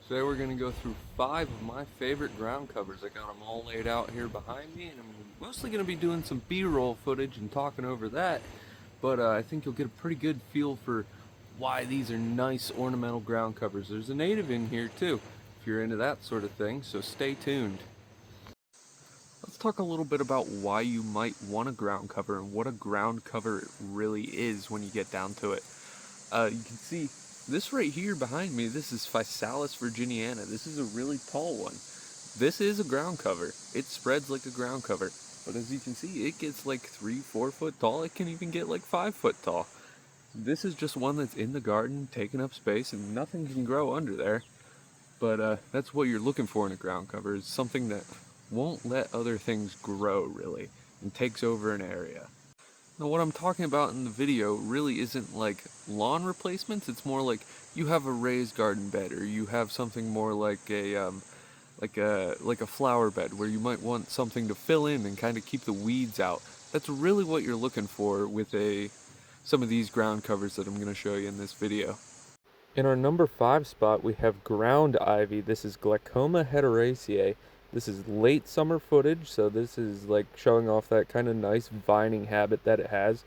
Today we're going to go through 5 of my favorite ground covers. I got them all laid out here behind me, and I'm mostly going to be doing some B-roll footage and talking over that, but I think you'll get a pretty good feel for why these are nice ornamental ground covers. There's a native in here too, if you're into that sort of thing, so stay tuned. Let's talk a little bit about why you might want a ground cover and what a ground cover really is when you get down to it. You can see this right here behind me, this is Physalis virginiana. This is a really tall one. This is a ground cover. It spreads like a ground cover. But as you can see, it gets like 3-4 foot tall. It can even get like 5 foot tall. This is just one that's in the garden, taking up space, and nothing can grow under there. But that's what you're looking for in a ground cover, is something that won't let other things grow, really, and takes over an area. Now what I'm talking about in the video really isn't like lawn replacements. It's more like you have a raised garden bed, or you have something more like a flower bed where you might want something to fill in and kind of keep the weeds out. That's really what you're looking for with some of these ground covers that I'm going to show you in this video. In our number 5 spot, we have ground ivy. This is Glaucoma hederaceae. This is late summer footage, so this is like showing off that kind of nice vining habit that it has.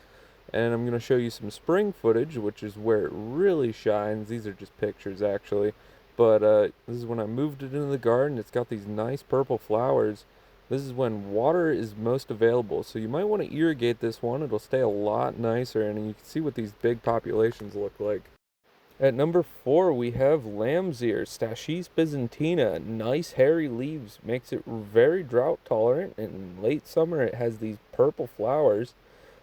And I'm going to show you some spring footage, which is where it really shines. These are just pictures, actually. But this is when I moved it into the garden. It's got these nice purple flowers. This is when water is most available, so you might want to irrigate this one. It'll stay a lot nicer, and you can see what these big populations look like. At number 4, we have lamb's ear, Stachys byzantina. Nice hairy leaves, makes it very drought tolerant. In late summer, it has these purple flowers,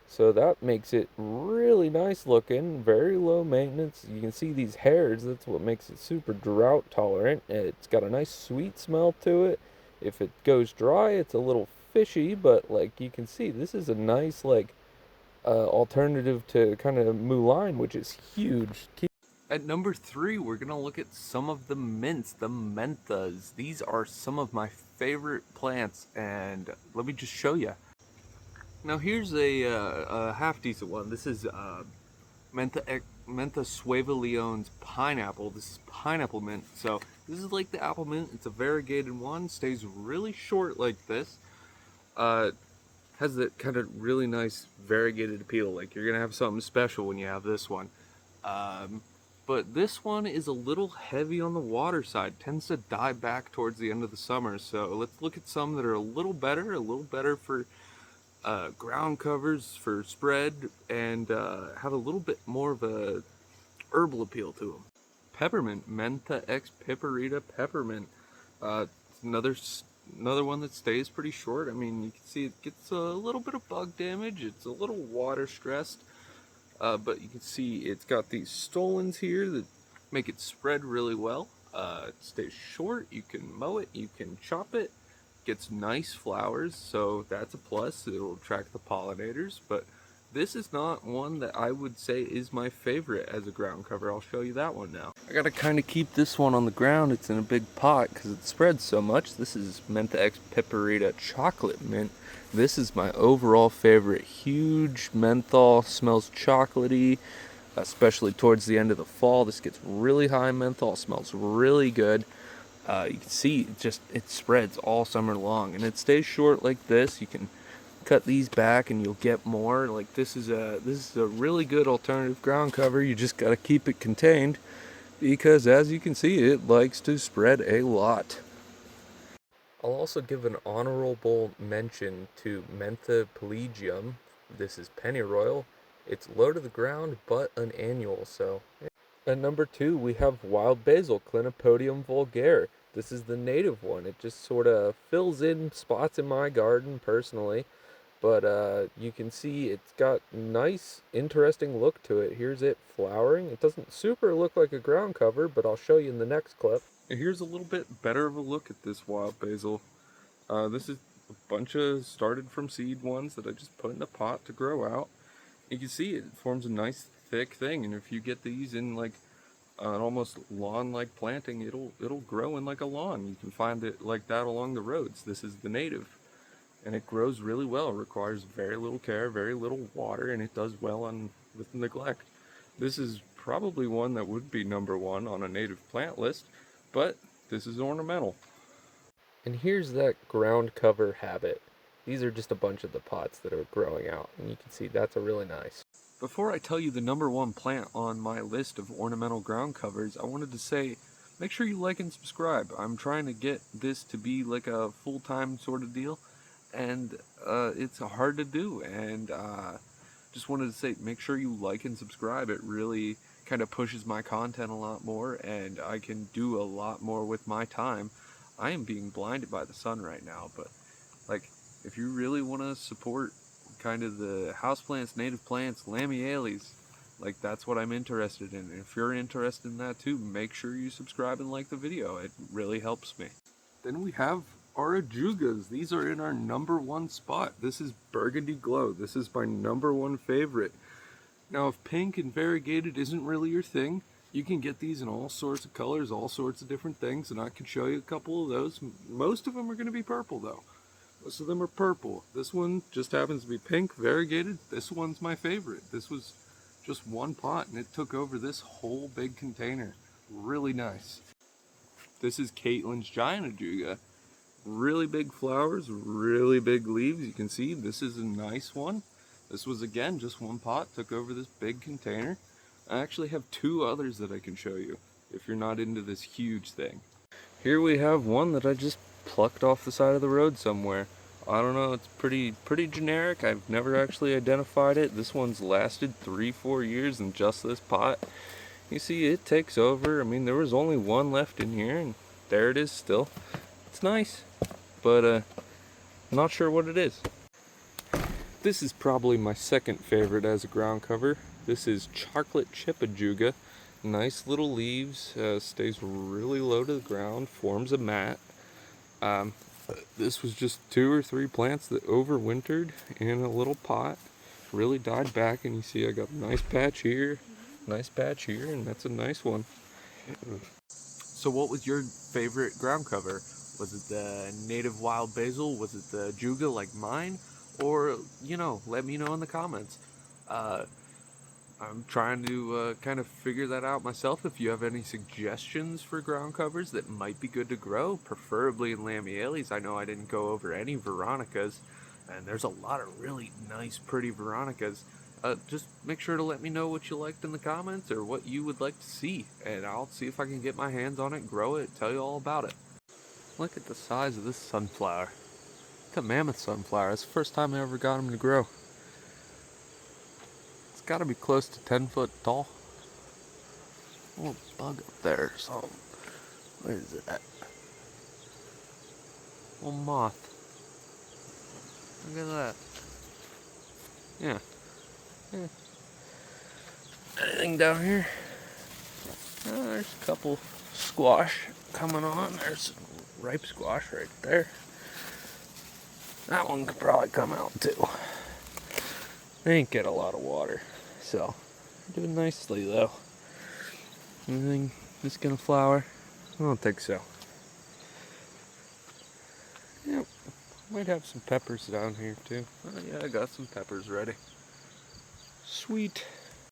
so that makes it really nice looking, very low maintenance. You can see these hairs, that's what makes it super drought tolerant. It's got a nice sweet smell to it. If it goes dry, it's a little fishy, but like you can see, this is a nice alternative to kind of mullein, which is huge. At number 3, we're going to look at some of the mints, the menthas. These are some of my favorite plants, and let me just show you. Now here's a half-decent one. This is Mentha Sueva Leone's pineapple. This is pineapple mint. So this is like the apple mint. It's a variegated one. Stays really short like this. Has that kind of really nice variegated appeal. Like you're going to have something special when you have this one. But this one is a little heavy on the water side, tends to die back towards the end of the summer. So let's look at some that are a little better for ground covers, for spread, and have a little bit more of a herbal appeal to them. Peppermint, Mentha ex piperita peppermint. Another one that stays pretty short. I mean, you can see it gets a little bit of bug damage. It's a little water stressed. But you can see it's got these stolons here that make it spread really well. It stays short, you can mow it, you can chop it, gets nice flowers, so that's a plus. It'll attract the pollinators, but this is not one that I would say is my favorite as a ground cover. I'll show you that one now. I gotta kind of keep this one on the ground. It's in a big pot because it spreads so much. This is Mentha ex piperita chocolate mint. This is my overall favorite. Huge menthol, smells chocolatey, especially towards the end of the fall. This gets really high menthol, smells really good. You can see it spreads all summer long, and it stays short like this. You can cut these back and you'll get more. Like this is a really good alternative ground cover. You just got to keep it contained because, as you can see, it likes to spread a lot. I'll also give an honorable mention to Mentha pelagium. This is pennyroyal. It's low to the ground but an annual. So at number 2, we have wild basil, Clinopodium vulgare. This is the native one. It just sort of fills in spots in my garden personally. But you can see it's got nice, interesting look to it. Here's it flowering. It doesn't super look like a ground cover, but I'll show you in the next clip. Here's a little bit better of a look at this wild basil. This is a bunch of started from seed ones that I just put in a pot to grow out. You can see it forms a nice thick thing, and if you get these in like an almost lawn-like planting, it'll grow in like a lawn. You can find it like that along the roads. This is the native. And it grows really well. It requires very little care, very little water, and it does well with neglect. This is probably one that would be number 1 on a native plant list, but this is ornamental. And here's that ground cover habit. These are just a bunch of the pots that are growing out, and you can see that's a really nice. Before I tell you the #1 plant on my list of ornamental ground covers, I wanted to say, make sure you like and subscribe. I'm trying to get this to be like a full-time sort of deal, and it's hard to do, and just wanted to say, make sure you like and subscribe. It really kind of pushes my content a lot more, and I can do a lot more with my time. I am being blinded by the sun right now, but like, if you really want to support kind of the houseplants, native plants, lamiales, like, that's what I'm interested in. And if you're interested in that too, make sure you subscribe and like the video. It really helps me. Then we have our ajugas. These are in our #1 spot. This is Burgundy Glow. This is my #1 favorite. Now, if pink and variegated isn't really your thing, you can get these in all sorts of colors, all sorts of different things, and I can show you a couple of those. Most of them are going to be purple though. Most of them are purple. This one just happens to be pink, variegated. This one's my favorite. This was just one pot and it took over this whole big container. Really nice. This is Caitlin's Giant Ajuga. Really big flowers, really big leaves. You can see this is a nice one. This was, again, just one pot, took over this big container. I actually have 2 others that I can show you if you're not into this huge thing. Here we have one that I just plucked off the side of the road somewhere. I don't know, it's pretty generic. I've never actually identified it. This one's lasted 3-4 years in just this pot. You see, it takes over. I mean, there was only one left in here, and there it is still. It's nice, but I'm not sure what it is. This is probably my second favorite as a ground cover. This is Chocolate Chip Ajuga. Nice little leaves, stays really low to the ground, forms a mat. This was just 2 or 3 plants that overwintered in a little pot. Really died back, and you see I got a nice patch here, and that's a nice one. So what was your favorite ground cover? Was it the native wild basil? Was it the ajuga like mine? Or, you know, let me know in the comments. I'm trying to kind of figure that out myself. If you have any suggestions for ground covers that might be good to grow, preferably in lamiales. I know I didn't go over any Veronicas, and there's a lot of really nice, pretty Veronicas. Just make sure to let me know what you liked in the comments or what you would like to see, and I'll see if I can get my hands on it, grow it, tell you all about it. Look at the size of this sunflower. It's a mammoth sunflower. It's the first time I ever got him to grow. It's got to be close to 10 foot tall. A little bug up there or something. What is that? A little moth. Look at that. Yeah. Anything down here? There's a couple squash coming on. There's ripe squash right there. That one could probably come out too. They ain't get a lot of water, so doing nicely though. Anything just gonna flower? I don't think so. Yep, might have some peppers down here too. Oh yeah, I got some peppers ready. Sweet.